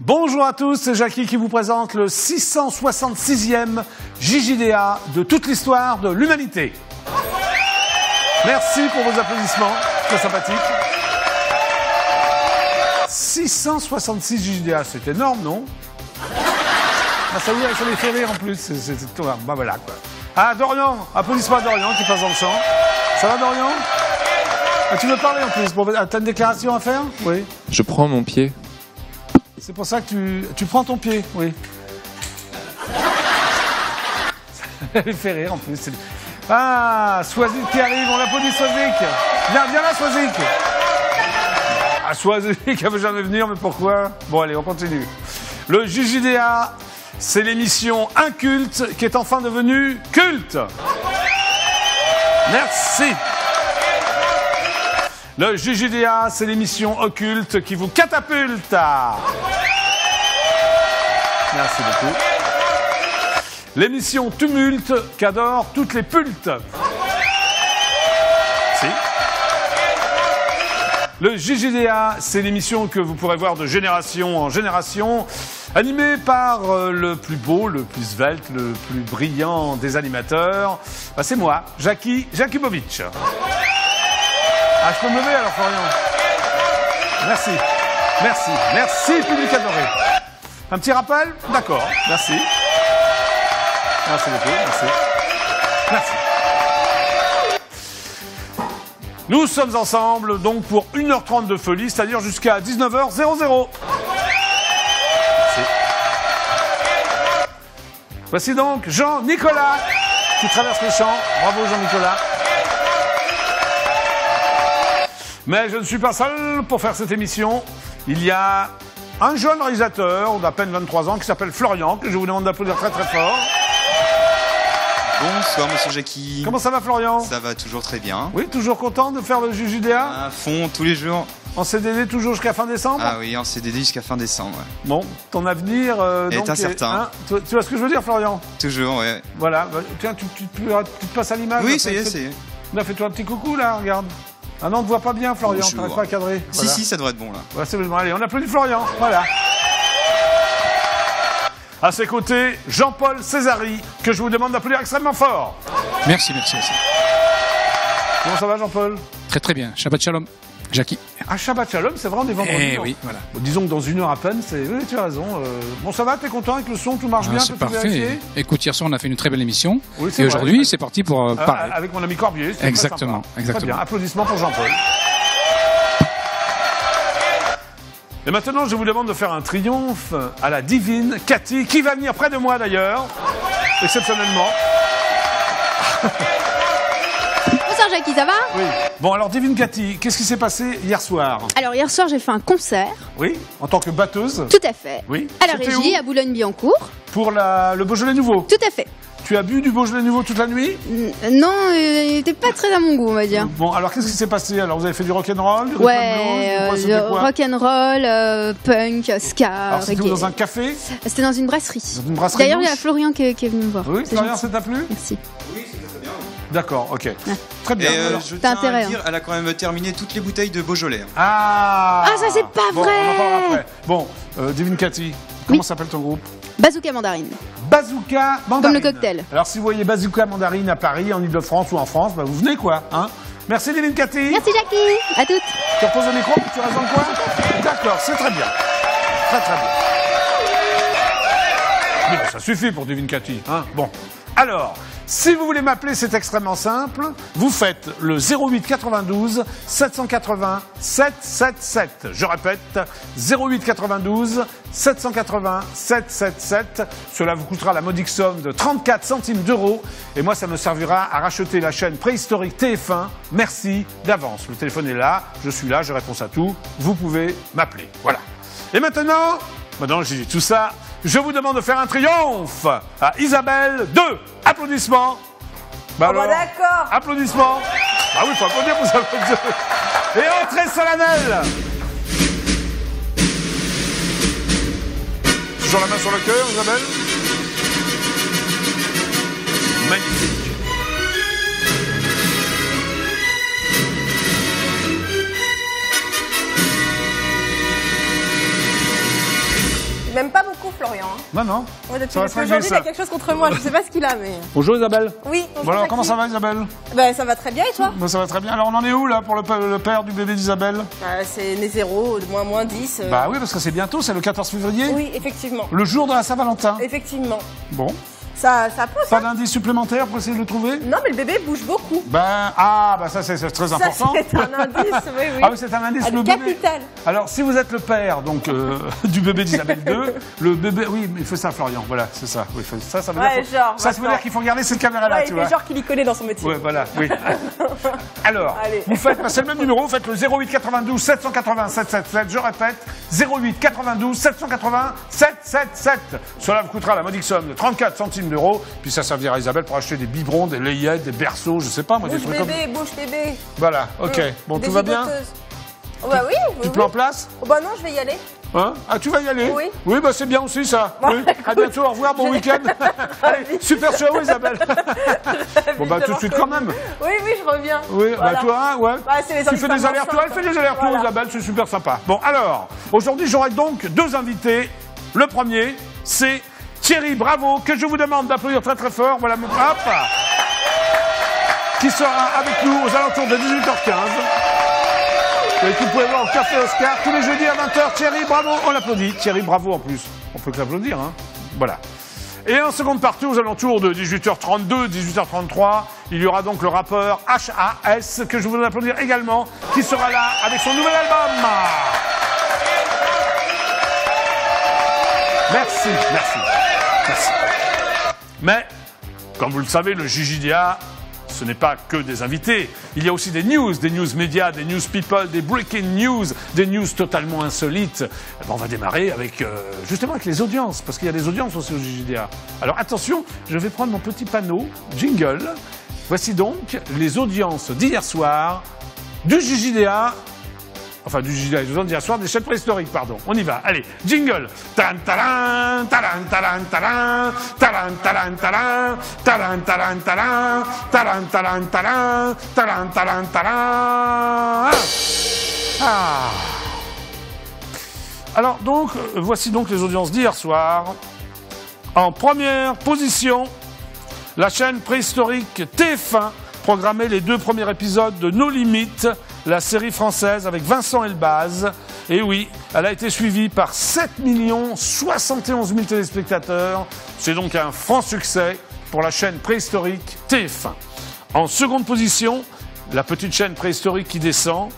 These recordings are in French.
Bonjour à tous, c'est Jackie qui vous présente le 666e JJDA de toute l'histoire de l'humanité. Merci pour vos applaudissements, très sympathique. 666 JJDA, c'est énorme, non? Ah, ça les fait rire en plus, c'est tout. Bah voilà quoi. Ah, Dorian, applaudissements à Dorian qui passe dans le champ. Ça va Dorian? Ah, tu veux parler en plus? Bon, t'as une déclaration à faire? Oui. Je prends mon pied. C'est pour ça que tu prends ton pied, oui. Ça les fait rire en plus. Ah, Swazik qui arrive, on l'applaudit Swazik. Viens là Swazik. Ah, Swazik, elle veut jamais venir, mais pourquoi? Bon allez, on continue. Le JJDA, c'est l'émission inculte qui est enfin devenue culte. Merci. Le JJDA, c'est l'émission occulte qui vous catapulte. Merci beaucoup. L'émission tumulte qu'adorent toutes les pultes. Si. Le JJDA, c'est l'émission que vous pourrez voir de génération en génération, animée par le plus beau, le plus svelte, le plus brillant des animateurs. Bah, c'est moi, Jackie Jakubowicz. Ah, je peux me lever alors, Florian. Merci, public adoré. Un petit rappel? D'accord, merci. Merci beaucoup, merci. Nous sommes ensemble donc pour 1h30 de folie, c'est-à-dire jusqu'à 19h00. Merci. Voici donc Jean-Nicolas qui traverse le champ. Bravo Jean-Nicolas. Mais je ne suis pas seul pour faire cette émission. Il y a un jeune réalisateur d'à peine 23 ans qui s'appelle Florian, que je vous demande d'applaudir très très fort. Bonsoir monsieur Jackie. Comment ça va Florian? Ça va toujours très bien. Oui, toujours content de faire le JJDA? À fond, tous les jours. En CDD toujours jusqu'à fin décembre? Ah oui, en CDD jusqu'à fin décembre. Ouais. Bon, ton avenir donc, est incertain. Tu vois ce que je veux dire Florian? Toujours, ouais. Voilà, bah, tiens, tu te passes à l'image? Oui, ça y est, c'est... Là, fais-toi un petit coucou là, regarde. Ah non, on ne voit pas bien, Florian, tu n'arrives pas à cadrer. Voilà. Si, ça devrait être bon, là. Ouais, c'est bon, allez, on applaudit Florian, voilà. À ses côtés, Jean-Paul Césari, que je vous demande d'applaudir extrêmement fort. Merci. Comment ça va, Jean-Paul? Très bien. Shabbat Shalom, Jackie. Ah, Shabbat Shalom, c'est vrai, on est vendredi. Eh oui, voilà. Bon, disons que dans 1 heure à peine, c'est... Oui, tu as raison. Bon, ça va, t'es content avec le son, tout marche bien? C'est parfait. Écoute, hier soir, on a fait une très belle émission. Oui, et aujourd'hui, c'est parti pour pareil. Avec mon ami Corbier. Exactement. Très bien, applaudissements pour Jean-Paul. Et maintenant, je vous demande de faire un triomphe à la divine Cathy, qui va venir près de moi d'ailleurs, exceptionnellement. Bonsoir Jackie, ça va? Oui. Bon, alors divine Cathy, qu'est-ce qui s'est passé hier soir? Alors hier soir, j'ai fait un concert. Oui, en tant que batteuse? Tout à fait. Oui. À la Régie, à Boulogne-Billancourt. Pour le Beaujolais Nouveau? Tout à fait. Tu as bu du Beaujolais Nouveau toute la nuit? Non, il n'était pas très à mon goût, on va dire. Bon, alors qu'est-ce qui s'est passé? Alors vous avez fait du rock'n'roll? Ouais, rock'n'roll, punk, ska, alors c'était dans un café? C'était dans une brasserie. Dans une brasserie? D'ailleurs, il y a Florian qui est venu me voir. Oui, Florian, ça t'a plu? Merci. Oui, c'était très bien. D'accord, ok. Ah. Très bien. Et je tiens à dire, elle a quand même terminé toutes les bouteilles de Beaujolais. Ah, ça c'est pas vrai. On en parlera après. Bon, divine Cathy, comment s'appelle ton groupe? Bazooka Mandarine. Bazooka Mandarine. Comme le cocktail. Alors si vous voyez Bazooka Mandarine à Paris, en Ile-de-France ou en France, bah, vous venez quoi, hein? Merci divine Cathy. Merci Jackie. À toutes. Tu reposes le micro, tu restes dans le coin? D'accord, c'est très bien. Très bien. Mais bon, ça suffit pour divine Cathy, hein? Bon. Alors, si vous voulez m'appeler, c'est extrêmement simple. Vous faites le 08 92 780 777. Je répète, 08 92 780 777. Cela vous coûtera la modique somme de 34 centimes d'euros. Et moi, ça me servira à racheter la chaîne préhistorique TF1. Merci d'avance. Le téléphone est là, je suis là, je réponds à tout. Vous pouvez m'appeler. Voilà. Et maintenant que j'ai dit tout ça, je vous demande de faire un triomphe à Isabelle 2. Applaudissements. D'accord. Applaudissements. Ah oui, il faut applaudir pour Isabelle 2. Et entrée solennelle. Toujours la main sur le cœur, Isabelle. Magnifique. Même pas beaucoup, Florian. Hein. Non, non. Ouais, aujourd'hui, il a quelque chose contre moi. Je sais pas ce qu'il a, mais. Bonjour Isabelle. Oui, bonjour. Bon alors, comment ça va Isabelle? Ben, ça va très bien et toi? Ben, ça va très bien. Alors, on en est où là pour le père du bébé d'Isabelle? C'est né 0, moins 10. Bah oui, parce que c'est bientôt, c'est le 14 février. Oui, effectivement. Le jour de la Saint-Valentin. Effectivement. Bon. Ça pousse. Pas hein. d'indice supplémentaire pour essayer de le trouver? Non, mais le bébé bouge beaucoup. Ça c'est très important. C'est un indice, oui. Ah oui, c'est un indice. Le bébé. Capital. Alors, si vous êtes le père donc du bébé d'Isabelle 2, le bébé, oui, mais il fait ça, Florian. Voilà, c'est ça. Oui, ça veut dire. Ça veut dire qu'il faut regarder cette caméra-là, ouais, tu il vois. fait genre qu'il y connaît dans son métier. Ouais, voilà. Oui. Alors, vous faites, c'est le même numéro. Vous faites le 08 92 780 777. Je répète, 08 92 780 777. Cela vous coûtera la modique somme de 34 centimes d'euros. Puis ça servira à Isabelle pour acheter des biberons, des layettes, des berceaux, je sais pas moi, des trucs comme ça. Bouge bébé. Voilà, ok. Bon, tout va bien? Bah oui. Tu te mets en place? Oh bah non, je vais y aller. Hein? Ah, tu vas y aller? Oui. Oui, bah c'est bien aussi ça. Bon, oui. À bientôt, au revoir, bon week-end. Allez, super show, Isabelle. Bon, bah tout de suite quand même. Oui, je reviens. Oui, voilà. bah toi, ouais. Bah, tu fais des allers-retours, elle fait des allers-retours, voilà. Isabelle, c'est super sympa. Bon, alors, aujourd'hui, j'aurai donc deux invités. Le premier, c'est Thierry Bravo, que je vous demande d'applaudir très très fort. Voilà mon hop, qui sera avec nous aux alentours de 18h15. Et que vous pouvez voir au Café Oscar tous les jeudis à 20h. Thierry Bravo, on l'applaudit. Thierry Bravo en plus. On peut que l'applaudir, hein. Voilà. Et en seconde partie, aux alentours de 18h32, 18h33, il y aura donc le rappeur HAS, que je voudrais applaudir également, qui sera là avec son nouvel album. Merci. Mais, comme vous le savez, le JJDA, ce n'est pas que des invités. Il y a aussi des news médias, des news people, des breaking news, des news totalement insolites. On va démarrer avec, justement avec les audiences, parce qu'il y a des audiences aussi au JJDA. Alors attention, je vais prendre mon petit panneau, jingle. Voici donc les audiences d'hier soir du JJDA. Enfin, du JJDA, les audiences d'hier soir des chaînes préhistoriques, pardon. On y va, allez, jingle. Talan, talan, talan, talan, talan, talan, talan, talan, talan, talan, talan, talan, talan, talan, talan, talan, talan. Alors donc, voici donc les audiences d'hier soir. En première position, la chaîne préhistorique TF1 programmait les 2 premiers épisodes de No Limites, la série française avec Vincent Elbaz. Et oui, elle a été suivie par 7 071 000 téléspectateurs. C'est donc un franc succès pour la chaîne préhistorique TF1. En seconde position, la petite chaîne préhistorique qui descend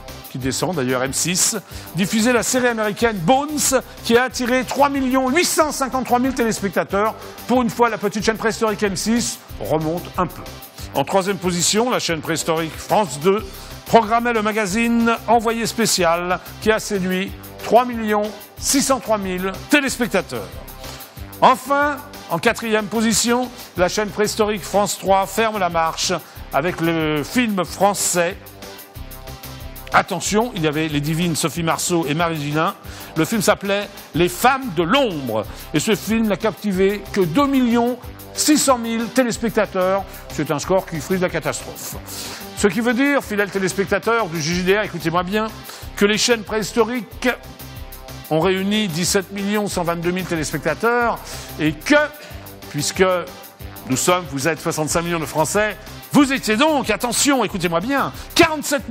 d'ailleurs M6, diffusait la série américaine Bones, qui a attiré 3 853 000 téléspectateurs. Pour une fois, la petite chaîne préhistorique M6 remonte un peu. En troisième position, la chaîne préhistorique France 2 programmait le magazine Envoyé spécial, qui a séduit 3 603 000 téléspectateurs. Enfin, en quatrième position, la chaîne préhistorique France 3 ferme la marche avec le film français. Attention, il y avait les divines Sophie Marceau et Marie Gillin. Le film s'appelait Les femmes de l'ombre. Et ce film n'a captivé que 2 600 000 téléspectateurs. C'est un score qui frise la catastrophe. Ce qui veut dire, fidèles téléspectateurs du JJDA, écoutez-moi bien, que les chaînes préhistoriques ont réuni 17 122 000 téléspectateurs et que, puisque vous êtes 65 millions de Français, vous étiez donc, attention, écoutez-moi bien, 47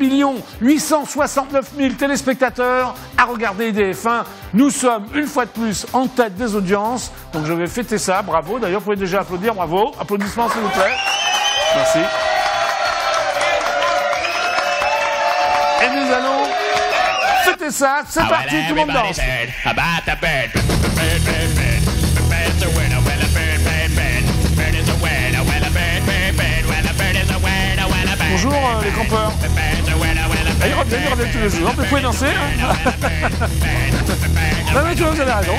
869 000 téléspectateurs à regarder IDF1. Nous sommes, une fois de plus, en tête des audiences. Donc je vais fêter ça, bravo. D'ailleurs, vous pouvez déjà applaudir, bravo. Applaudissements, s'il vous plaît. Merci. Et nous allons fêter ça. C'est parti, tout le monde danse. Bonjour les campeurs. Ils reviennent tous les jours. Vous pouvez danser. Hein. Non mais tu vois, vous avez raison.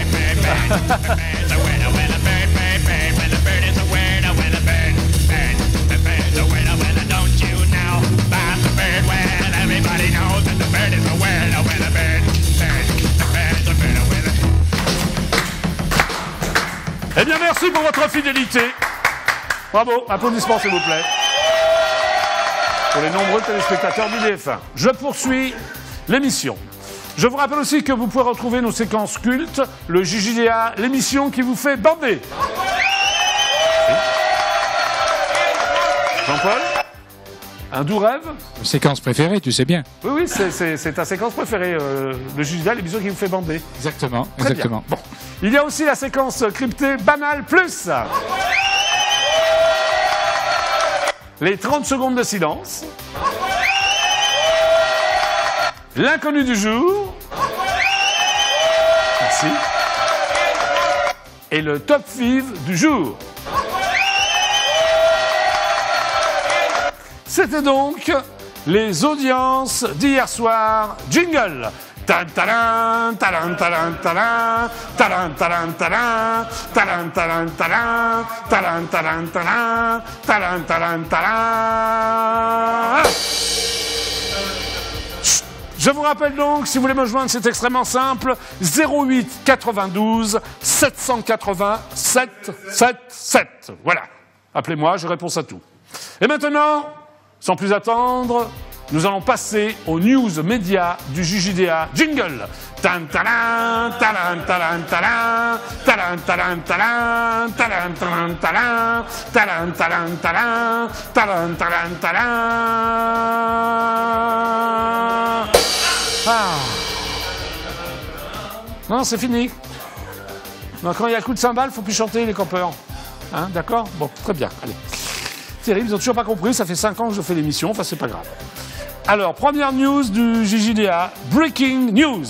Eh bien merci pour votre fidélité. Bravo, applaudissements s'il vous plaît. Pour les nombreux téléspectateurs du DF1. Je poursuis l'émission. Je vous rappelle aussi que vous pouvez retrouver nos séquences cultes, le JJDA, l'émission qui vous fait bander. Jean-Paul, un doux rêve? Séquence préférée, tu sais bien. Oui, oui, c'est ta séquence préférée, le JJDA, l'émission qui vous fait bander. Exactement, Très exactement. bien. Bon. Il y a aussi la séquence cryptée Banal Plus. Les 30 secondes de silence. L'inconnu du jour. Merci. Et le top five du jour. C'était donc les audiences d'hier soir. Jingle. Talan, talan, talan, talan, talan, talan, talan, talan, talan, talan, talan, talan, talan, talan, talan, talan, talan. Je vous rappelle donc, si vous voulez me joindre, c'est extrêmement simple, 08 92 780 777. Voilà. Appelez-moi, je réponds à tout. Et maintenant, sans plus attendre, nous allons passer aux news médias du JJDA. Jingle. Tan talan, talan, talan, talan, talan, talan, talan, talan, talan, talan, talan, talan, talan, talan, talan, talan. Ah. Non, c'est fini. Non, quand il y a le coup de cymbale, il ne faut plus chanter les campeurs. Hein, d'accord? Bon, très bien, allez. Terrible, ils n'ont toujours pas compris, ça fait 5 ans que je fais l'émission, enfin c'est pas grave. Alors, première news du JJDA, breaking news,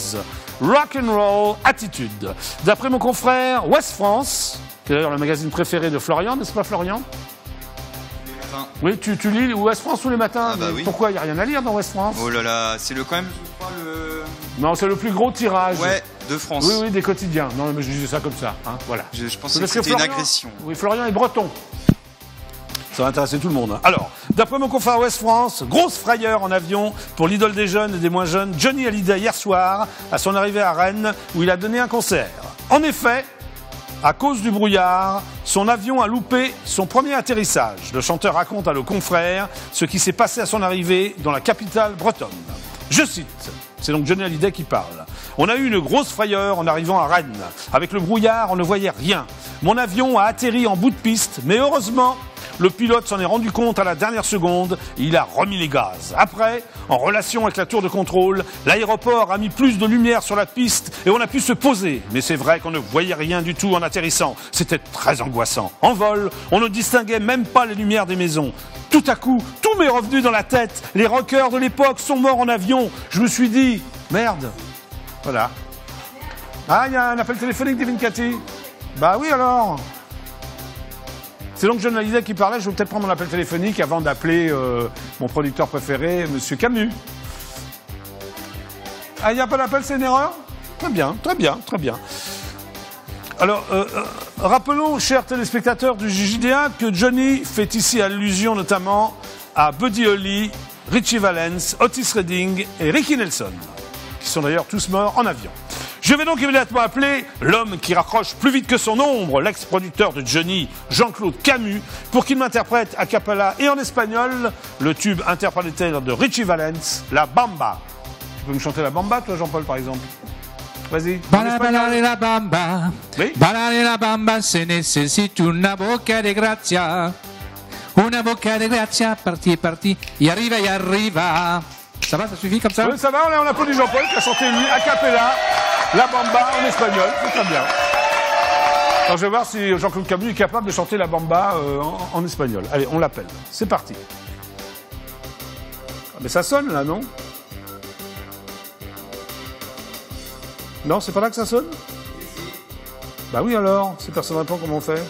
rock and roll attitude. D'après mon confrère Ouest France, qui est d'ailleurs le magazine préféré de Florian, n'est-ce pas Florian? Oui, tu lis Ouest France tous les matins. Ah bah oui. Pourquoi? Il n'y a rien à lire dans Ouest France? Oh là là, c'est quand même, je crois, le... Non, c'est le plus gros tirage. Ouais, de France. Oui, oui, des quotidiens. Non, mais je disais ça comme ça. Hein, voilà. Je pensais que c'était une agression. Oui, Florian est breton. Ça va intéresser tout le monde. Hein. Alors, d'après mon confrère Ouest France, grosse frayeur en avion pour l'idole des jeunes et des moins jeunes, Johnny Hallyday, hier soir, à son arrivée à Rennes, où il a donné un concert. En effet, à cause du brouillard, son avion a loupé son premier atterrissage. Le chanteur raconte à nos confrères ce qui s'est passé à son arrivée dans la capitale bretonne. Je cite, c'est donc Johnny Hallyday qui parle. On a eu une grosse frayeur en arrivant à Rennes. Avec le brouillard, on ne voyait rien. Mon avion a atterri en bout de piste, mais heureusement, le pilote s'en est rendu compte à la dernière seconde et il a remis les gaz. Après, en relation avec la tour de contrôle, l'aéroport a mis plus de lumière sur la piste et on a pu se poser. Mais c'est vrai qu'on ne voyait rien du tout en atterrissant. C'était très angoissant. En vol, on ne distinguait même pas les lumières des maisons. Tout à coup, tout m'est revenu dans la tête. Les rockers de l'époque sont morts en avion. Je me suis dit, merde. Voilà. Ah, il y a un appel téléphonique d'Evin Cathy. Bah oui alors. C'est donc Johnny Hallyday qui parlait. Je vais peut-être prendre mon appel téléphonique avant d'appeler mon producteur préféré, Monsieur Camus. Ah, il n'y a pas d'appel, c'est une erreur? Très bien, très bien, très bien. Alors, rappelons, chers téléspectateurs du JJDA, que Johnny fait ici allusion notamment à Buddy Holly, Richie Valens, Otis Redding et Ricky Nelson, qui sont d'ailleurs tous morts en avion. Je vais donc immédiatement appeler l'homme qui raccroche plus vite que son ombre, l'ex-producteur de Johnny, Jean-Claude Camus, pour qu'il m'interprète a cappella et en espagnol le tube interplanétaire de Richie Valens, La Bamba. Tu peux me chanter La Bamba, toi, Jean-Paul, par exemple? Vas-y. Balare la bamba, oui? balare la bamba, se necesita una boca de grazia. Una boca de grazia, parti, parti, y arriva. Ça va, ça suffit comme ça? Oui, ça va, on applaudit Jean-Paul qui a chanté, lui, a cappella, La Bamba en espagnol. C'est très bien. Alors, je vais voir si Jean-Claude Camus est capable de chanter La Bamba en espagnol. Allez, on l'appelle. C'est parti. Mais ça sonne, là, non? Non, c'est pas là que ça sonne? Bah oui, alors. Si personne ne répond, comment on fait?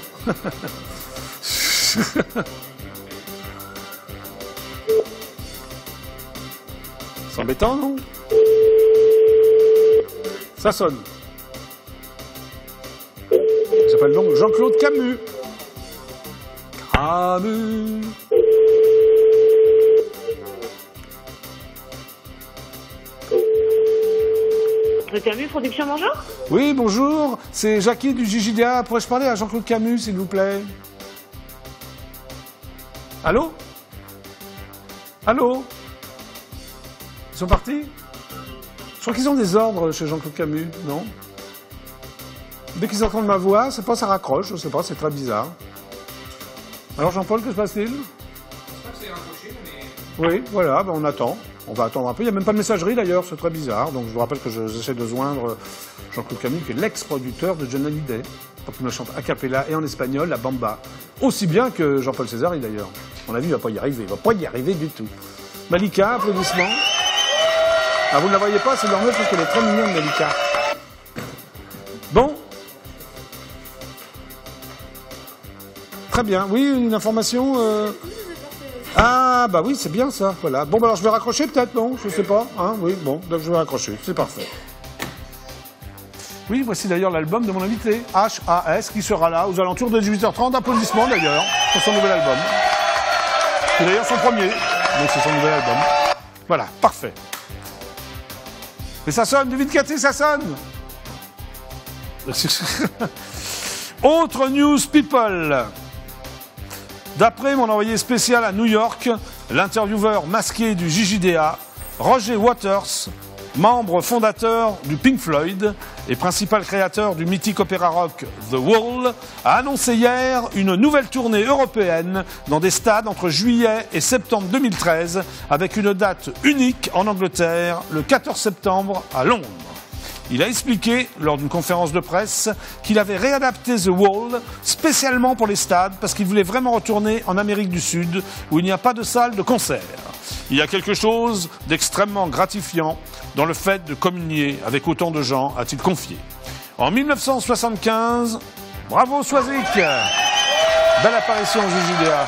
C'est embêtant, non? Ça sonne. Il s'appelle donc Jean-Claude Camus. Camus. Camus Production, bonjour. Oui, bonjour. C'est Jackie du JJDA. Pourrais-je parler à Jean-Claude Camus, s'il vous plaît? Allô? Allô? Ils sont partis? crois qu'ils ont des ordres chez Jean-Claude Camus, non? Dès qu'ils entendent ma voix, c'est pas ça raccroche, je sais pas, c'est très bizarre. Alors Jean-Paul, que se passe-t-il? Oui, voilà, ben on attend. On va attendre un peu. Il n'y a même pas de messagerie d'ailleurs, c'est très bizarre. Donc je vous rappelle que j'essaie de joindre Jean-Claude Camus, qui est l'ex-producteur de John Hallyday, pour qu'il me chante a cappella et en espagnol la bamba. Aussi bien que Jean-Paul Césari d'ailleurs. On a vu, il ne va pas y arriver. Il ne va pas y arriver du tout. Malika, applaudissements. Ah, vous ne la voyez pas, c'est normal parce qu'elle est très mignonne, Malika. Bon. Très bien. Oui, une information. Ah, bah oui, c'est bien ça. Voilà. Bon, bah alors je vais raccrocher peut-être, non? Je sais pas. Hein, oui, bon, donc je vais raccrocher. C'est parfait. Oui, voici d'ailleurs l'album de mon invité, H.A.S., qui sera là aux alentours de 18h30. Applaudissements d'ailleurs pour son nouvel album. C'est d'ailleurs son premier, donc c'est son nouvel album. Voilà, parfait. Mais ça sonne, David Cathy, ça sonne. Autre news people. D'après mon envoyé spécial à New York, l'intervieweur masqué du JJDA, Roger Waters, membre fondateur du Pink Floyd et principal créateur du mythique opéra rock The Wall, a annoncé hier une nouvelle tournée européenne dans des stades entre juillet et septembre 2013, avec une date unique en Angleterre, le 14 septembre à Londres. Il a expliqué, lors d'une conférence de presse, qu'il avait réadapté The Wall spécialement pour les stades parce qu'il voulait vraiment retourner en Amérique du Sud où il n'y a pas de salle de concert. Il y a quelque chose d'extrêmement gratifiant dans le fait de communier avec autant de gens, a-t-il confié. En 1975, bravo Swazik, belle apparition au JJDA.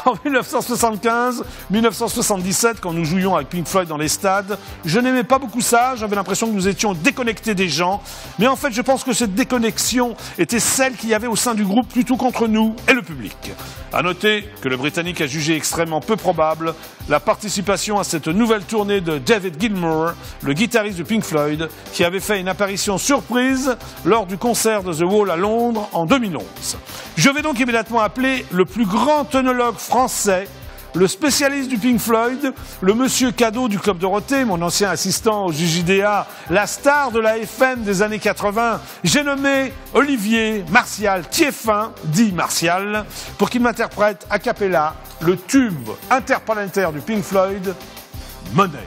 En 1975-1977, quand nous jouions avec Pink Floyd dans les stades, je n'aimais pas beaucoup ça, j'avais l'impression que nous étions déconnectés des gens. Mais en fait, je pense que cette déconnexion était celle qu'il y avait au sein du groupe plutôt qu'entre nous et le public. À noter que le Britannique a jugé extrêmement peu probable la participation à cette nouvelle tournée de David Gilmour, le guitariste de Pink Floyd, qui avait fait une apparition surprise lors du concert de The Wall à Londres en 2011. Je vais donc immédiatement appeler le plus grand œnologue français, le spécialiste du Pink Floyd, le monsieur cadeau du Club Dorothée, mon ancien assistant au JJDA, la star de la FM des années 80, j'ai nommé Olivier Martial Thieffin, dit Martial, pour qu'il m'interprète a cappella le tube interplanétaire du Pink Floyd, Money.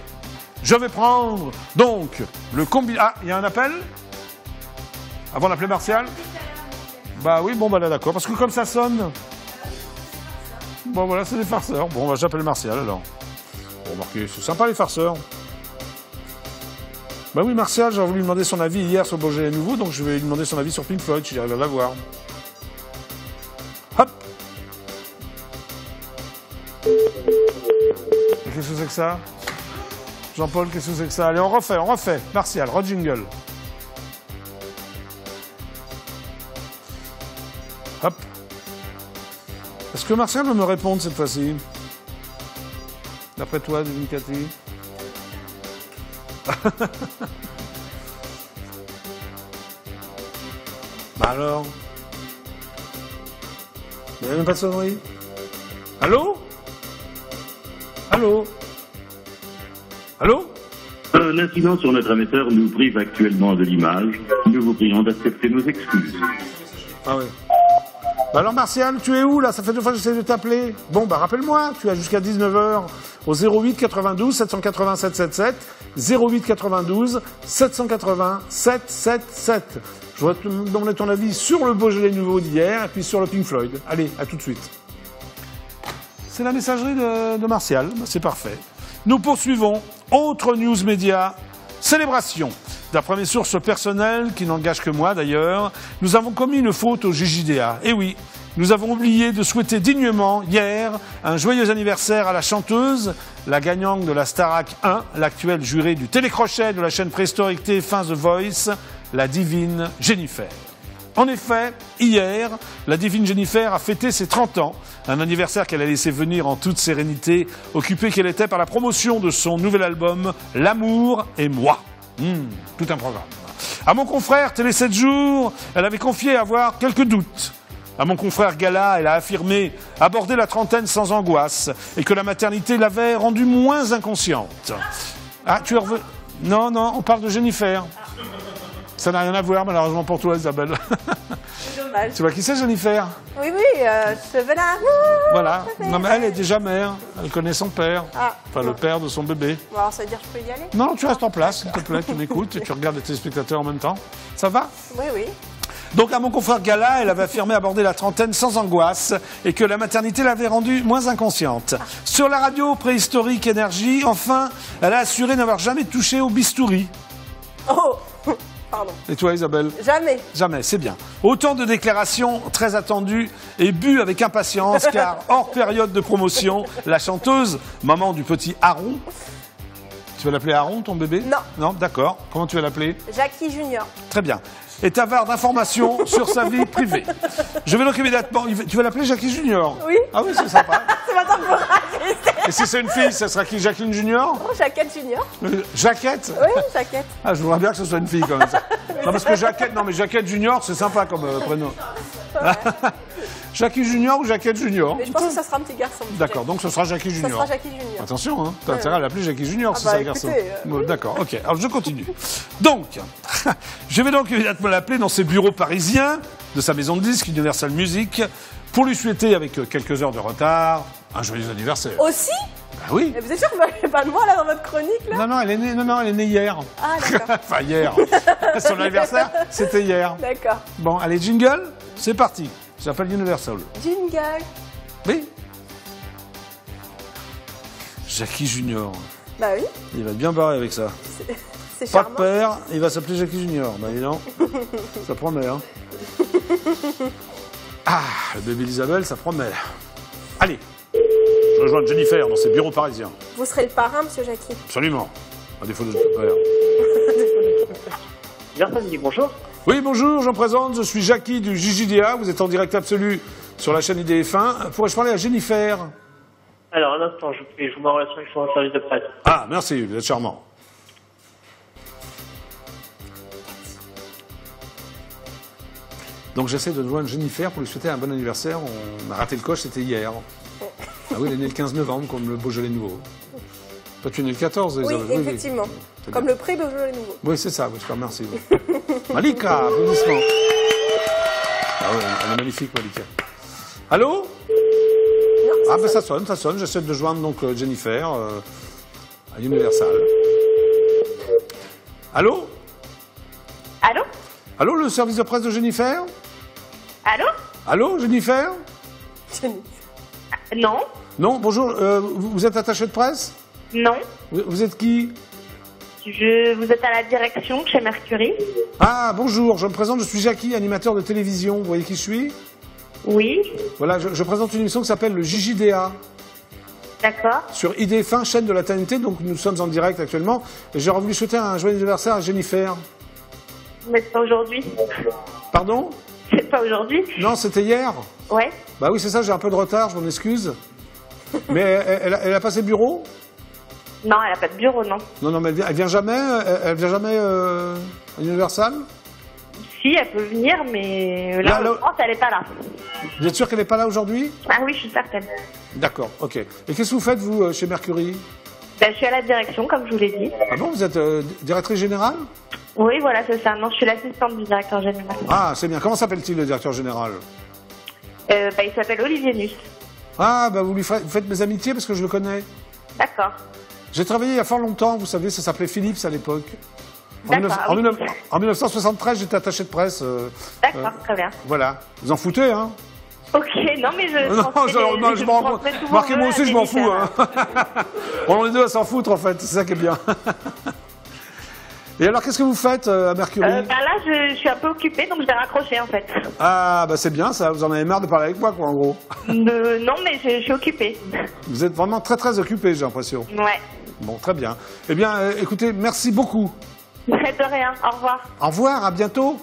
Je vais prendre donc le combi... Ah, il y a un appel? Avant d'appeler Martial? Bah oui, bon bah là d'accord, parce que comme ça sonne... Bon voilà, c'est des farceurs. Bon, bah, j'appelle Martial alors. Bon, remarquez, c'est sympa les farceurs. Bah oui, Martial, j'ai voulu lui demander son avis hier sur Beaujolais Nouveau, donc je vais lui demander son avis sur Pink Floyd, si j'arrive à l'avoir. Hop. Qu'est-ce que c'est que ça? Jean-Paul, qu'est-ce que c'est que ça? Allez, on refait. Martial, re-jingle. Hop. Est-ce que Martial va me répondre cette fois-ci? D'après toi, Devine Cathy? Bah alors? Il n'y a même pas de sonnerie? Allô? Allô? Allô? L'incident sur notre émetteur nous prive actuellement de l'image. Nous vous prions d'accepter nos excuses. Ah oui. Bah alors Martial, tu es où là? Ça fait 2 fois que j'essaie de t'appeler. Bon bah rappelle-moi, tu as jusqu'à 19h au 08 92 780 777, 08 92 780 777. Je voudrais te demander ton avis sur le Beaujolais Nouveau d'hier et puis sur le Pink Floyd. Allez, à tout de suite. C'est la messagerie de Martial, bah, c'est parfait. Nous poursuivons. Autre news média, célébration. D'après mes sources personnelles, qui n'engagent que moi d'ailleurs, nous avons commis une faute au JJDA. Et oui, nous avons oublié de souhaiter dignement, hier, un joyeux anniversaire à la chanteuse, la gagnante de la Starac 1, l'actuelle jurée du télécrochet de la chaîne préhistorique TF1 The Voice, la divine Jennifer. En effet, hier, la divine Jennifer a fêté ses 30 ans, un anniversaire qu'elle a laissé venir en toute sérénité, occupée qu'elle était par la promotion de son nouvel album « L'amour et moi ». Tout un programme. À mon confrère Télé 7 jours, elle avait confié avoir quelques doutes. À mon confrère Gala, elle a affirmé aborder la trentaine sans angoisse et que la maternité l'avait rendue moins inconsciente. Ah, tu es revenu. Non, non, on parle de Jennifer. Ça n'a rien à voir, malheureusement pour toi, Isabelle. C'est dommage. Tu vois qui c'est, Jennifer? Oui, cheveux là. Voilà. Non, mais elle est déjà mère. Elle connaît son père. Ah. Enfin, le père de son bébé. Bon, alors ça veut dire que je peux y aller? Non, tu restes en place, s'il te plaît, tu m'écoutes et tu regardes les téléspectateurs en même temps. Ça va? Oui, oui. Donc à mon confrère Gala, elle avait affirmé aborder la trentaine sans angoisse et que la maternité l'avait rendue moins inconsciente. Sur la radio préhistorique Énergie, enfin, elle a assuré n'avoir jamais touché au bistouri. Oh, pardon. Et toi, Isabelle? Jamais. Jamais, c'est bien. Autant de déclarations très attendues et bues avec impatience, car hors période de promotion, la chanteuse, maman du petit Aaron, tu vas l'appeler Aaron, ton bébé? Non. Non, d'accord. Comment tu vas l'appeler? Jackie Junior. Très bien. Est avare d'informations sur sa vie privée. Je vais donc immédiatement... Tu vas l'appeler Jackie Junior? Oui. Ah oui, c'est sympa. C'est maintenant que vous réagissez. Et si c'est une fille, ça sera qui? Jacqueline Junior? Oh, Jaquette Junior. Jaquette? Oui, Jaquette. Ah, je voudrais bien que ce soit une fille quand même. Ça. Non, parce que Jaquette, non mais Jaquette Junior, c'est sympa comme prénom. Jackie Junior ou Jaquette Junior? Mais je pense que ça sera un petit garçon. D'accord, donc ce sera Jackie Ça Junior. sera Jackie Junior. Attention, hein, t'as intérêt à l'appeler Jackie Junior si bah, c'est un garçon. écoutez, Bon, d'accord, ok. Alors je continue. Donc, je vais donc immédiatement l'appeler dans ses bureaux parisiens de sa maison de disques Universal Music pour lui souhaiter, avec quelques heures de retard, un joyeux anniversaire. Aussi? Bah oui. Mais vous êtes sûr que vous n'avez pas de moi là dans votre chronique là? Non, elle est née hier. Ah, d'accord. Enfin, hier. Son anniversaire, c'était hier. D'accord. Bon, allez, jingle, c'est parti. J'appelle Universal. Jingle. Oui. Jackie Junior. Bah oui, Il va être bien barré avec ça. c'est Pas charmant. de père, il va s'appeler Jackie Junior. Bah, dis non. Ça promet, hein. Ah, le bébé d'Isabelle, ça promet. Allez, je rejoins Jennifer dans ses bureaux parisiens. Vous serez le parrain, monsieur Jackie. Absolument. À défaut de ton père. Personne dit bonjour. Oui, bonjour, je me présente, je suis Jackie du JJDA, vous êtes en direct absolu sur la chaîne IDF1. Pourrais-je parler à Jennifer? Alors, un instant, je vous mets en relation avec son service de presse. Ah, merci, vous êtes charmant. Donc j'essaie de joindre Jennifer pour lui souhaiter un bon anniversaire. On a raté le coche, c'était hier. Ah oui, elle est née le 15 novembre, comme le Beaujolais nouveau. Toi, tu es né le 14, Oui, Isabelle? effectivement. C'est Comme bien. le prix Beaujolais nouveau. Oui, c'est ça, oui, je te remercie. Oui. Malika, applaudissements. Ah oui, elle est magnifique, Malika. Allô? Ah ben ça sonne. J'essaie de joindre donc Jennifer à Universal. Allô? Allô? Allô, le service de presse de Jennifer? Allô? Allô, Jennifer? Non? Non, bonjour, vous êtes attaché de presse? Non? Vous êtes qui? Vous êtes à la direction chez Mercury? Ah, bonjour, je me présente, je suis Jackie, animateur de télévision. Vous voyez qui je suis? Oui? Voilà, je présente une émission qui s'appelle le JJDA. D'accord. Sur IDF1, chaîne de la TNT, donc nous sommes en direct actuellement. Et j'aurais voulu souhaiter un joyeux anniversaire à Jennifer. Mais c'est pas aujourd'hui. Pardon? C'est pas aujourd'hui? Non, c'était hier. Ouais. Bah oui, c'est ça, j'ai un peu de retard, je m'en excuse. Mais elle a pas ses bureaux? Non, elle a pas de bureau, non. Non, mais elle vient jamais, elle vient jamais à Universal? Si, elle peut venir, mais là, en France, elle est pas là. Vous êtes sûr qu'elle n'est pas là aujourd'hui? Ah oui, je suis certaine. D'accord, ok. Et qu'est-ce que vous faites, vous, chez Mercury? Ben, je suis à la direction, comme je vous l'ai dit. Ah bon, vous êtes directrice générale? Oui, voilà, c'est ça. Non, je suis l'assistante du directeur général. Ah, c'est bien. Comment s'appelle-t-il, le directeur général? Il s'appelle Olivier Nuss. Ah, bah vous faites mes amitiés parce que je le connais. D'accord. J'ai travaillé il y a fort longtemps, vous savez, ça s'appelait Philips à l'époque. D'accord. En 1973, j'étais attaché de presse. D'accord, très bien. Voilà. Vous en foutez, hein? Ok, non, mais je. Non, je m'en rends compte. Marquez, moi aussi, je m'en fous, hein. On est deux à s'en foutre, en fait. C'est ça qui est bien. Et alors, qu'est-ce que vous faites à Mercury? Là, je suis un peu occupée, donc je vais raccrocher, en fait. Ah, bah c'est bien, ça. Vous en avez marre de parler avec moi, quoi, en gros. Non, mais je suis occupée. Vous êtes vraiment très, très occupé, j'ai l'impression. Ouais. Bon, très bien. Eh bien, écoutez, merci beaucoup. De rien, au revoir. Au revoir, à bientôt.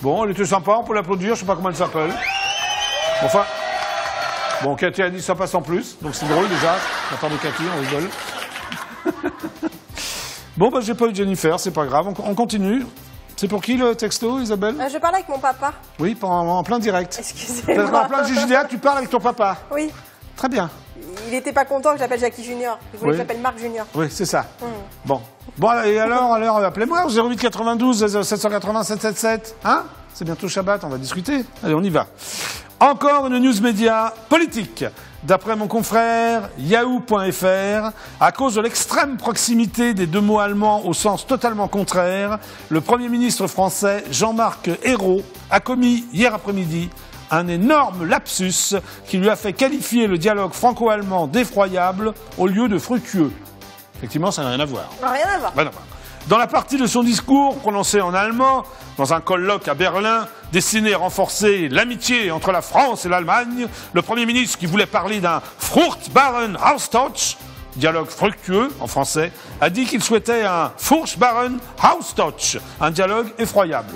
Bon, elle était sympa, on peut l'applaudir, je sais pas comment elle s'appelle. Enfin. Bon, Cathy a dit ça passe en plus, donc c'est drôle déjà. La part de Cathy, on rigole. Bon, bah j'ai pas eu Jennifer, c'est pas grave, on continue. C'est pour qui le texto, Isabelle? Je parlais avec mon papa. Oui, en plein direct. Excusez-moi. En plein JJDA, tu parles avec ton papa. Oui. Très bien. Il n'était pas content que j'appelle Jackie Junior. Il voulait Oui. que j'appelle Marc Junior. Oui, c'est ça. Bon. Bon, et alors, appelez-moi au 08 92 780 777. Hein? C'est bientôt Shabbat, on va discuter. Allez, on y va. Encore une news média politique. D'après mon confrère Yahoo.fr, à cause de l'extrême proximité des deux mots allemands au sens totalement contraire, le Premier ministre français Jean-Marc Ayrault a commis hier après-midi un énorme lapsus qui lui a fait qualifier le dialogue franco-allemand d'effroyable au lieu de fructueux. Effectivement, ça n'a rien à voir. Rien à voir. Rien à voir. Dans la partie de son discours prononcé en allemand, dans un colloque à Berlin, destiné à renforcer l'amitié entre la France et l'Allemagne, le Premier ministre, qui voulait parler d'un fruchtbaren Austausch, dialogue fructueux en français, a dit qu'il souhaitait un furchtbaren Austausch, un dialogue effroyable.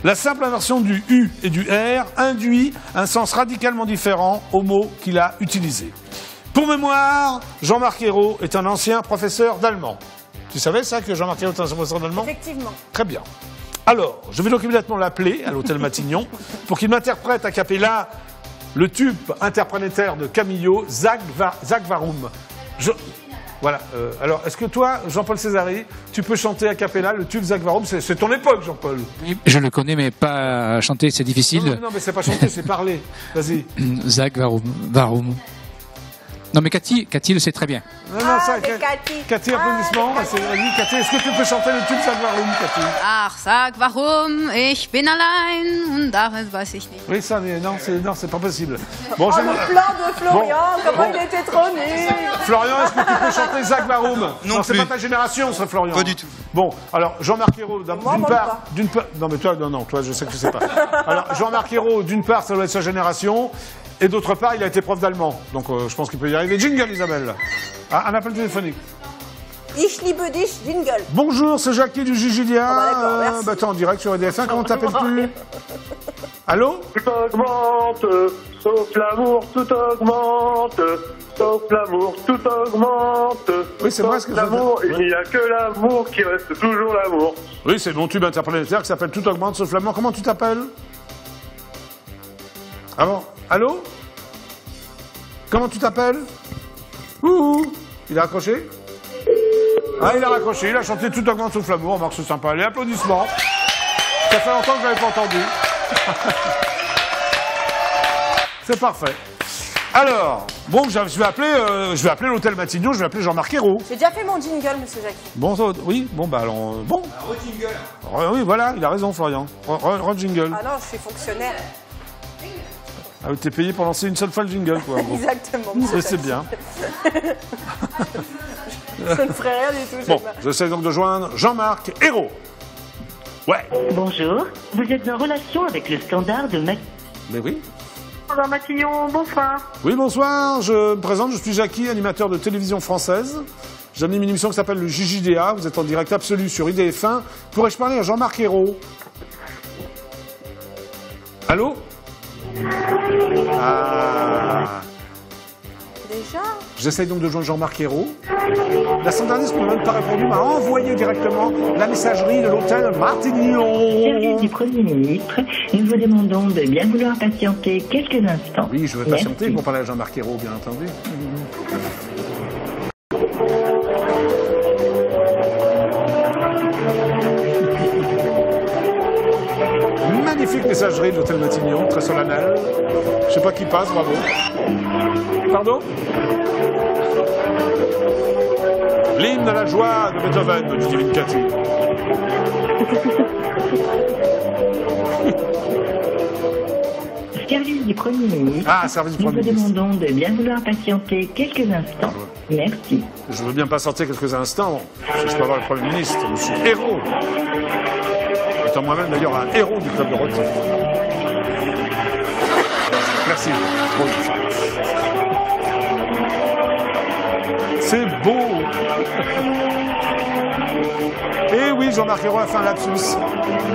La simple inversion du U et du R induit un sens radicalement différent au mot qu'il a utilisé. Pour mémoire, Jean-Marc Ayrault est un ancien professeur d'allemand. Tu savais ça, que Jean-Marc Ayrault est un ancien professeur d'allemand? Effectivement. Très bien. Alors, je vais donc immédiatement l'appeler à l'hôtel Matignon pour qu'il m'interprète a cappella le tube interplanétaire de Camillo, Zag Varum. Voilà. Alors, est-ce que toi, Jean-Paul Césari, tu peux chanter a cappella le tube Zag Varum? C'est ton époque, Jean-Paul. Oui, je le connais, mais pas chanter, c'est difficile. Non, mais c'est pas chanter, c'est parler. Vas-y. Zag Varum. Non, mais Cathy le sait très bien. Non, ça, c'est Cathy. Cathy, applaudissements. Cathy, est-ce que tu peux chanter le tube Zag Varum, Cathy? Ach, sag warum, ich bin allein und darin weiß ich nicht. Oui, ça, mais non, c'est pas possible. Bon, Oh, le plan de Florian, comment il était trop nul. Florian, est-ce que tu peux chanter Zag Varum? Non c'est plus. pas ta génération, ce Florian. Pas du tout. Bon, alors, Jean-Marc Ayrault, Moi, d'une part... Non, mais toi, non, toi, je sais que tu sais pas. Alors, Jean-Marc Ayrault, d'une part, ça doit être sa génération, et d'autre part, il a été prof d'allemand. Donc, je pense qu'il peut y arriver. Jingle, Isabelle. Ah, un appel téléphonique. Ich liebe dich, jingle. Bonjour, c'est Jackie du Gigilia. Ah bah d'accord, merci. T'es en direct sur EDF1, comment t'appelles-tu? Allô? Tout augmente, sauf l'amour, tout augmente. Sauf l'amour, tout augmente. Oui, c'est vrai ce que ça l'amour, il n'y a que l'amour qui reste toujours l'amour. Oui, c'est mon tube interplanétaire qui s'appelle Tout augmente sauf l'amour. Comment tu t'appelles? Ah bon? Allô? Comment tu t'appelles? Ouh! Il a raccroché? Ah, il a raccroché, il a chanté Tout augmente sauf l'amour. Remarque, c'est sympa. Allez, applaudissements. Ça fait longtemps que je l'avais pas entendu. C'est parfait. Alors, bon, je vais appeler l'hôtel Matignon, je vais appeler Jean-Marc Ayrault. J'ai déjà fait mon jingle, monsieur Jackie. Bon, oui, bon, bah alors, bon. Oui, voilà, il a raison, Florian. Jingle. Ah non, je suis fonctionnaire. Ah, t'es payé pour lancer une seule fois le jingle, quoi. Bon. Exactement, monsieur C'est Jackie. bien. Je ne ferai rien du tout. Bon, j'essaie donc de joindre Jean-Marc Ayrault. Ouais. Bonjour, vous êtes en relation avec le standard de Mac... Mais oui. Bonjour Matignon, bonsoir. Oui, bonsoir, je me présente, je suis Jackie, animateur de télévision française. J'anime une émission qui s'appelle le JJDA, vous êtes en direct absolu sur IDF1. Pourrais-je parler à Jean-Marc Ayrault? Allô? Ah. Déjà? J'essaye donc de joindre Jean-Marc Ayrault. La standardiste ne m'a même pas répondu, m'a envoyé directement la messagerie de l'hôtel Matignon. Service du Premier ministre, nous vous demandons de bien vouloir patienter quelques instants. Oui, je veux patienter pour parler à Jean-Marc Ayrault, bien entendu. Magnifique messagerie de l'hôtel Matignon, très solennelle. Je sais pas qui passe, bravo. Pardon? L'hymne à la joie de Beethoven, me dit Divine Cathy. Service du Premier ministre, Ah, service du Premier nous vous ministre. demandons de bien vouloir patienter quelques instants. Merci. Je veux bien patienter quelques instants, si je peux avoir le Premier ministre, monsieur Ayrault. Étant moi-même d'ailleurs un héros du club de rugby. Merci. Bon. C'est beau. Et oui, Jean-Marc Ayrault a fait un lapsus.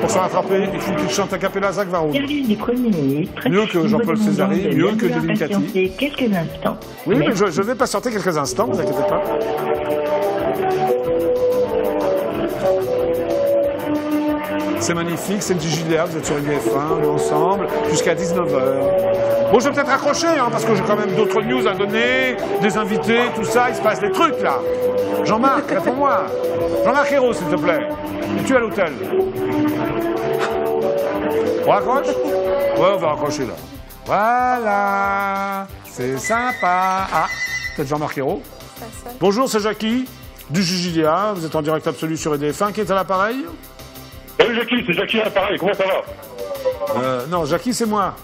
Pour se rattraper, il faut qu'il chante a cappella Zag Varum. Service du Premier ministre, Mieux que nous Jean-Paul vous demandons Césari, de mieux bien que vouloir Divine Cathy. patienter quelques instants. Oui, mais Merci. je vais patienter quelques instants, ne vous inquiétez pas. C'est magnifique, c'est le JJDA, vous êtes sur IDF1, on est ensemble, jusqu'à 19h. Bon, je vais peut-être raccrocher, hein, parce que j'ai quand même d'autres news à donner, des invités, tout ça, il se passe des trucs, là. Jean-Marc, réponds-moi. Jean-Marc Ayrault, s'il te plaît. Es-tu à l'hôtel? On raccroche? Ouais, on va raccrocher, là. Voilà, c'est sympa. Ah, peut-être Jean-Marc Ayrault. Bonjour, c'est Jackie, du JJDA, vous êtes en direct absolu sur EDF1, qui est à l'appareil? Salut Jackie, c'est Jackie à l'appareil, comment ça va? Non, Jackie, c'est moi.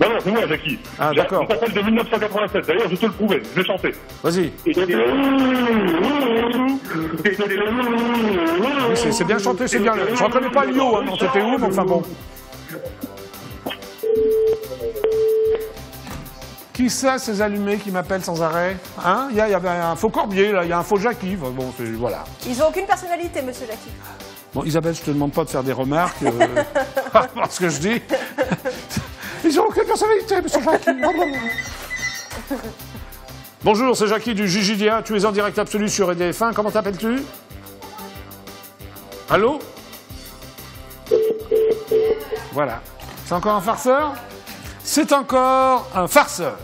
Non, c'est moi Jackie. Ah, d'accord. On t'appelle de 1987, d'ailleurs je te le prouvais, je vais chanter. Vas-y. Oui, c'est bien chanté, c'est bien. Je reconnais pas le yo, hein, dans c'était où, mais enfin bon. Qui c'est, ces allumés qui m'appellent sans arrêt? Hein? Il y avait un faux Corbier, là, il y a un faux Jackie. Enfin, bon, voilà. Ils n'ont aucune personnalité, monsieur Jackie. Bon, Isabelle, je te demande pas de faire des remarques par rapport à ce que je dis. Ils n'ont aucune personnalité, monsieur Jackie. Bonjour, c'est Jackie du JJDA. Tu es en direct absolu sur EDF1. Comment t'appelles-tu? Allô? Voilà. C'est encore un farceur? C'est encore un farceur.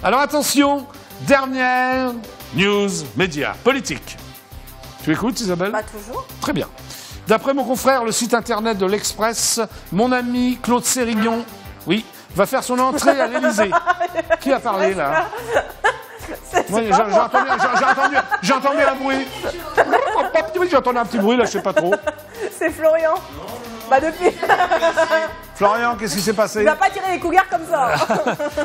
Alors attention, dernière news média politique. Tu écoutes, Isabelle? Pas toujours. Très bien. D'après mon confrère, le site internet de l'Express, mon ami Claude Sérignon, oui, va faire son entrée à l'Élysée. Qui a parlé, là? Oui, j'ai entendu un bruit. Oui, j'ai entendu un petit bruit, là, je sais pas trop. C'est Florian. Bah depuis. Florian, qu'est-ce qui s'est passé? Il va pas tirer les cougars comme ça.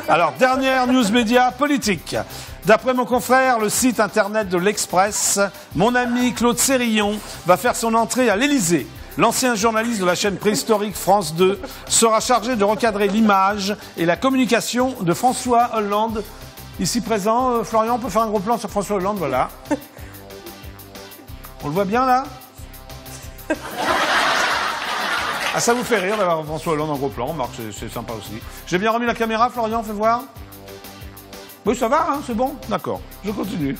Alors, dernière news média politique. D'après mon confrère, le site internet de l'Express, mon ami Claude Sérillon va faire son entrée à l'Élysée. L'ancien journaliste de la chaîne préhistorique France 2 sera chargé de recadrer l'image et la communication de François Hollande. Ici présent, Florian, on peut faire un gros plan sur François Hollande, voilà. On le voit bien, là? Ah, ça vous fait rire d'avoir François Hollande en gros plan, Marc, c'est sympa aussi. J'ai bien remis la caméra, Florian, fais voir. Oui, ça va, hein, c'est bon? D'accord, je continue.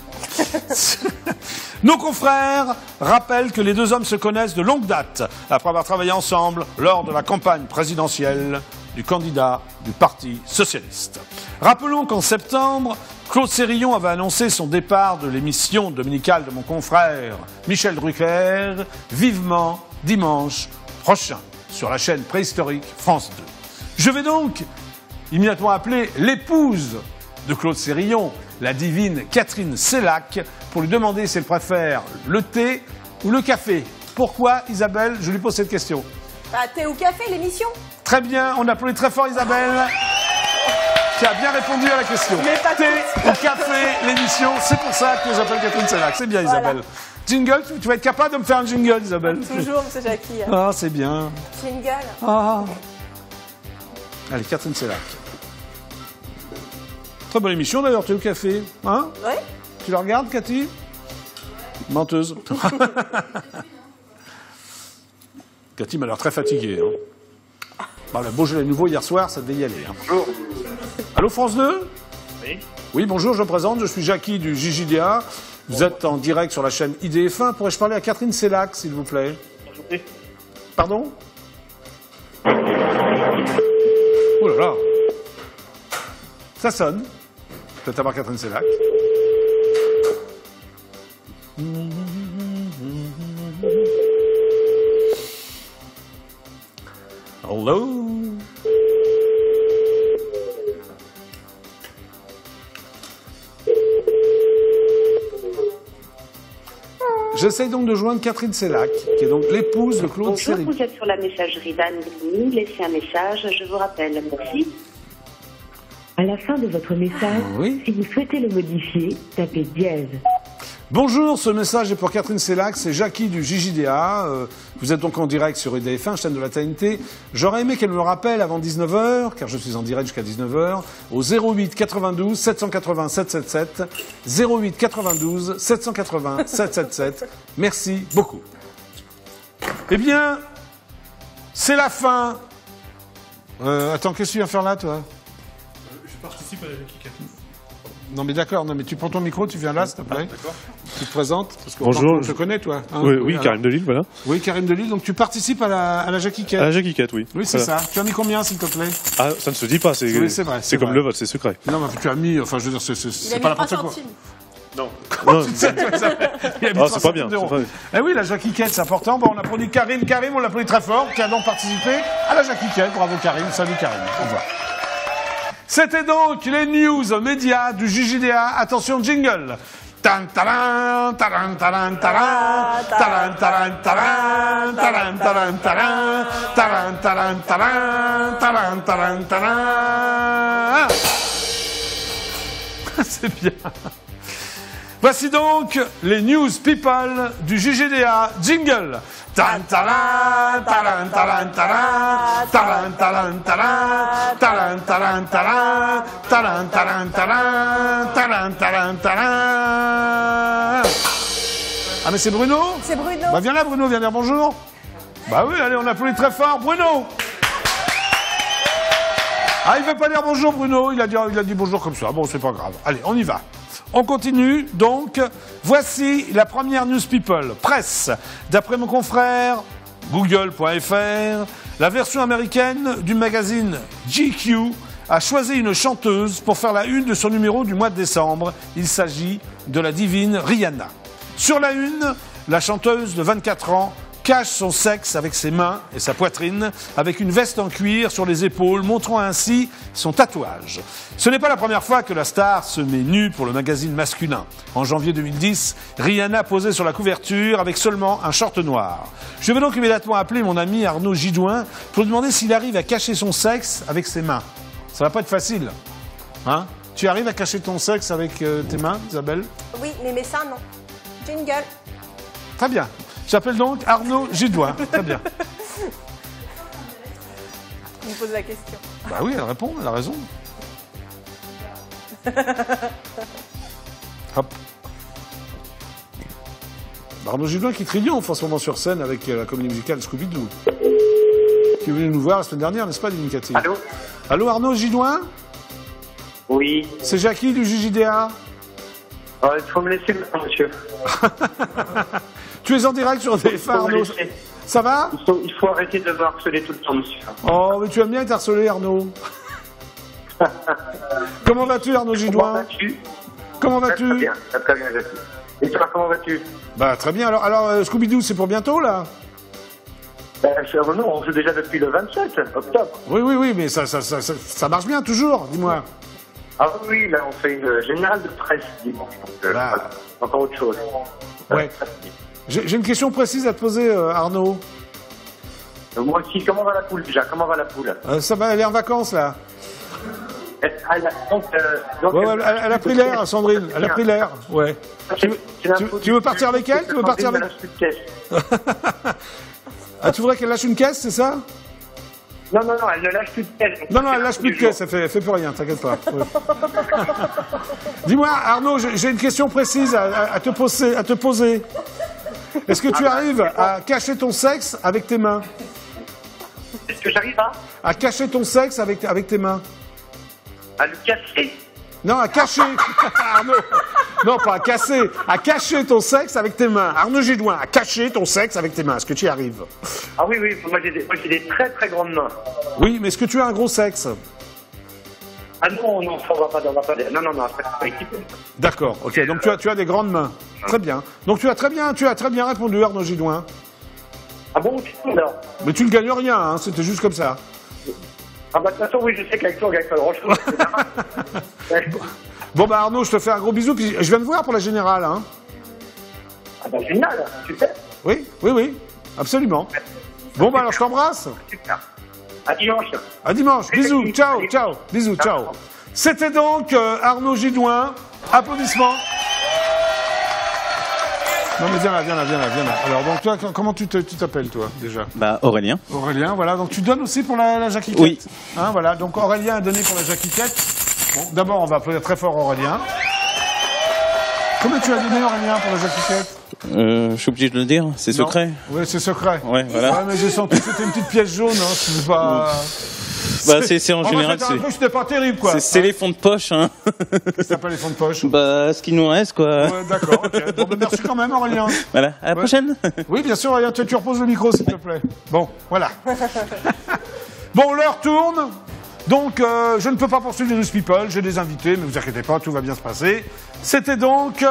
Nos confrères rappellent que les deux hommes se connaissent de longue date, après avoir travaillé ensemble lors de la campagne présidentielle du candidat du Parti socialiste. Rappelons qu'en septembre, Claude Sérillon avait annoncé son départ de l'émission dominicale de mon confrère Michel Drucker, vivement dimanche prochain, sur la chaîne préhistorique France 2. Je vais donc immédiatement appeler l'épouse de Claude Sérillon, la divine Catherine Sellac, pour lui demander si elle préfère le thé ou le café. Pourquoi, Isabelle? Je lui pose cette question. Bah, thé ou café, l'émission? Très bien, on applaudit très fort Isabelle, qui a bien répondu à la question. Thé ou café, l'émission, c'est pour ça que j'appelle Catherine Sellac. C'est bien, Isabelle. Voilà. Jingle, tu vas être capable de me faire un jingle, Isabelle? Toujours, monsieur Jackie. Ah, c'est bien. Jingle. Ah. Allez, Catherine Sellac. Très bonne émission d'ailleurs, thé ou café. Hein? Oui. Tu la regardes, Cathy? Menteuse. Cathy m'a l'air très fatiguée. Hein. Bah, le Beaujolais nouveau hier soir, ça devait y aller. Hein. Bonjour. Allô, France 2? Oui. Oui, bonjour, je me présente, je suis Jackie du JJDA. Vous êtes en direct sur la chaîne IDF1. Pourrais-je parler à Catherine Sellac, s'il vous plaît? Pardon? Oh là là. Ça sonne. Peut-être avoir Catherine Sellac. Hello? J'essaye donc de joindre Catherine Sellac, qui est donc l'épouse de Claude Sérillon. Bonjour, vous êtes sur la messagerie d'Anne Grigny. Laissez un message, je vous rappelle. Merci. À la fin de votre message, si vous souhaitez le modifier, tapez dièse. Bonjour, ce message est pour Catherine Sellac, c'est Jackie du JJDA. Vous êtes donc en direct sur EDF1, chaîne de la TNT. J'aurais aimé qu'elle me rappelle avant 19h, car je suis en direct jusqu'à 19h, au 08 92 780 777. 08 92 780 777. Merci beaucoup. Eh bien, c'est la fin. Attends, qu'est-ce que tu viens faire là, toi? Je participe à la Jackie. Non mais d'accord, non mais tu prends ton micro, tu viens là, s'il te plaît. D'accord. Tu te présentes parce que Bonjour. Tu te connais, toi hein, oui, Karim Delille, voilà. Oui, Karim Delille. Donc tu participes à la Jackie-Quette. À la Jackie-Quette, oui. Oui, c'est voilà. ça. Tu as mis combien, s'il te plaît? Ah, ça ne se dit pas, c'est oui, c'est vrai. C'est comme vrai. le vote, c'est secret. Non, mais tu as mis, enfin, je veux dire, c'est pas n'importe quoi. Non. Non, c'est pas bien. Eh oui, la Jackie-Quette, c'est important. Bon, on applaudit Karim. Karim, on l'applaudit très fort, qui a donc participé à la Jackie-Quette. Bravo, Karim. Salut, Karim. Au revoir. C'était donc les news médias du JJDA. Attention, jingle. Tan taran taran taran taran taran taran taran taran taran taran taran taran taran taran taran taran. C'est bien. Voici donc les news people du JJDA. Jingle. Tan taran taran taran taran taran taran taran taran taran taran taran taran taran taran taran. Ah mais c'est Bruno? C'est Bruno. Bah viens là Bruno, viens dire bonjour. Bah oui, allez, on applaudit très fort. Bruno. Ah, il veut pas dire bonjour Bruno, il a dit bonjour comme ça. Bon, c'est pas grave. Allez, on y va. On continue, donc, voici la première news people, presse. D'après mon confrère, google.fr, la version américaine du magazine GQ a choisi une chanteuse pour faire la une de son numéro du mois de décembre. Il s'agit de la divine Rihanna. Sur la une, la chanteuse de 24 ans cache son sexe avec ses mains et sa poitrine, avec une veste en cuir sur les épaules, montrant ainsi son tatouage. Ce n'est pas la première fois que la star se met nue pour le magazine masculin. En janvier 2010, Rihanna posait sur la couverture avec seulement un short noir. Je vais donc immédiatement appeler mon ami Arnaud Gidouin pour lui demander s'il arrive à cacher son sexe avec ses mains. Ça va pas être facile. Hein? Tu arrives à cacher ton sexe avec tes mains, Isabelle? Oui, mais mes seins, non. Jingle. Très bien. J'appelle donc Arnaud Gidouin. Très bien. Il me pose la question. Bah oui, elle répond, elle a raison. Hop. Arnaud Gidouin qui triomphe en ce moment sur scène avec la comédie musicale Scooby-Doo. Qui est venu nous voir la semaine dernière, n'est-ce pas, Divine Cathy? Allô? Allô, Arnaud Gidouin? Oui. C'est Jackie du JJDA. Il faut me laisser le temps, monsieur. Tu es en direct sur TF1, Arnaud. Ça va? Il faut arrêter de me harceler tout le temps, monsieur. Oh, mais tu aimes bien être harcelé, Arnaud. Comment vas-tu, Arnaud Gidouin? Comment vas-tu? Très bien, Jackie. Et toi, comment vas-tu? Bah, très bien. Alors Scooby-Doo, c'est pour bientôt, là? Non, on joue déjà depuis le 27 octobre. Oui, mais ça marche bien, toujours, dis-moi. Ah oui, là, on fait une générale de presse dimanche. Donc, voilà, encore autre chose. Ouais. J'ai une question précise à te poser, Arnaud. Moi aussi, comment va la poule, déjà? Comment va la poule? Ça va, elle est en vacances, là. Elle a pris l'air, Sandrine. Elle a pris l'air, ouais. Tu veux partir avec elle? Tu veux partir avec... Ah, tu voudrais qu'elle lâche une caisse, c'est ça? Non, elle ne lâche plus de caisse. Non, elle lâche plus de caisse, elle fait plus rien, t'inquiète pas. Ouais. Dis-moi, Arnaud, j'ai une question précise à te poser. Est-ce que tu arrives à cacher ton sexe avec tes mains? Est-ce que j'arrive à cacher ton sexe avec tes mains? À le casser? Non, à cacher. Arnaud. Non, pas à casser. À cacher ton sexe avec tes mains. Arnaud Gidouin, à cacher ton sexe avec tes mains. Est-ce que tu y arrives? Ah oui, moi j'ai des très très grandes mains. Oui, mais est-ce que tu as un gros sexe? Ah non, on va pas dire. Non, c'est pas équipé. D'accord, ok. Donc tu as des grandes mains. Très bien. Donc tu as très bien répondu, Arnaud Gidouin. Ah bon, alors? Mais tu ne gagnes rien, hein, c'était juste comme ça. Ah bah de toute façon, oui, je sais qu'avec toi, on gagne pas grand-chose. Bon bah Arnaud, je te fais un gros bisou, puis je viens te voir pour la générale, hein. Ah bah génial, super. Oui, absolument. Bon bah alors je t'embrasse. Super. À dimanche. À dimanche, bisous, ciao, bisous, ciao. C'était donc Arnaud Gidouin, applaudissements. Non mais viens là. Alors donc toi, comment tu t'appelles toi déjà? Bah Aurélien. Aurélien, voilà. Donc tu donnes aussi pour la Jackie-Quette? Oui. Hein, voilà. Donc Aurélien a donné pour la Jackie-Quette. Bon, d'abord on va applaudir très fort Aurélien. Combien tu as donné, Aurélien, pour les étiquettes? Je suis obligé de le dire, c'est secret. Oui, c'est secret. Ouais, voilà. Ouais, mais j'ai senti que c'était une petite pièce jaune, hein, c'est pas... Bah, c'est en général, c'était pas terrible, quoi. C'est les fonds de poche, hein. Qu'est-ce que t'appelles les fonds de poche? Bah, ce qui nous reste, quoi. Ouais, d'accord, ok. Bon, ben, merci quand même, Aurélien. Voilà, à la prochaine. Oui, bien sûr, Aurélien, tu reposes le micro, s'il te plaît. Bon, voilà. Bon, l'heure tourne. Donc, je ne peux pas poursuivre les News People, j'ai des invités, mais vous inquiétez pas, tout va bien se passer. C'était donc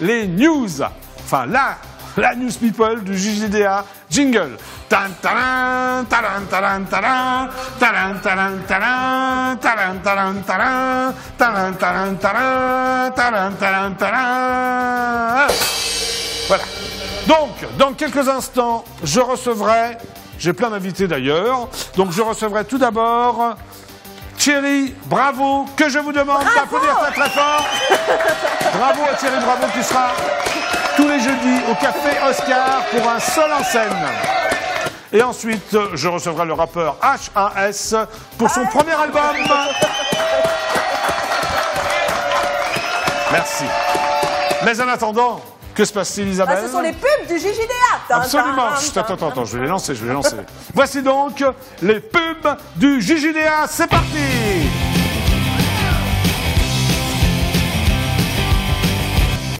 les news, enfin la News People du JJDA jingle. Tan taran taran taran taran taran taran taran taran taran taran taran taran taran taran taran taran. Voilà. Donc, dans quelques instants, je recevrai, j'ai plein d'invités d'ailleurs, donc je recevrai tout d'abord Thierry Bravo, que je vous demande d'applaudir très très fort. Bravo à Thierry Bravo qui sera tous les jeudis au Café Oscar pour un seul en scène. Et ensuite, je recevrai le rappeur HAS pour son premier album. Merci. Mais en attendant, que se passe-t-il, Isabelle? Ce sont les pubs du JJDA. Absolument. Attends, je vais les lancer. Voici donc les pubs du JJDA. C'est parti.